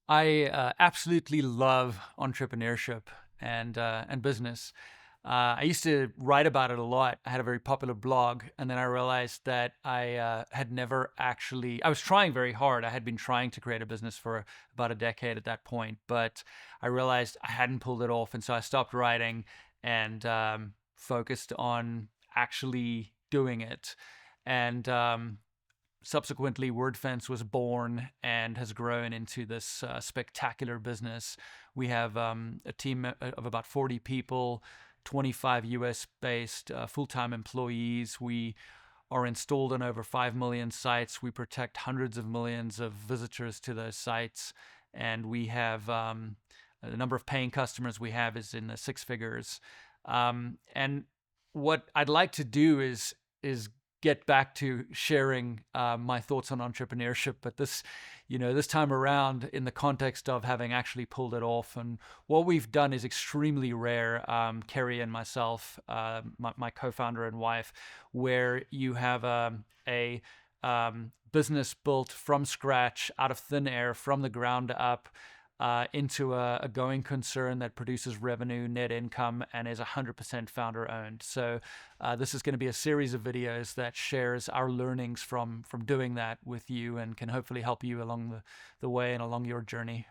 I absolutely love entrepreneurship and business. I used to write about it a lot. I had a very popular blog, and then I realized that I had never actually. I was trying very hard. I had been trying to create a business for about a decade at that point, but I realized I hadn't pulled it off, and so I stopped writing and focused on actually doing it. And subsequently, Wordfence was born and has grown into this spectacular business. We have a team of about 40 people, 25 US based full time employees. We are installed on over 5 million sites. We protect hundreds of millions of visitors to those sites. And we have the number of paying customers we have is in the six figures. And what I'd like to do is get back to sharing my thoughts on entrepreneurship, but this time around in the context of having actually pulled it off. And what we've done is extremely rare, Kerry and myself, my co-founder and wife, where you have a business built from scratch, out of thin air, from the ground up, into a going concern that produces revenue, net income, and is 100% founder owned. So this is going to be a series of videos that shares our learnings from doing that with you and can hopefully help you along the way and along your journey.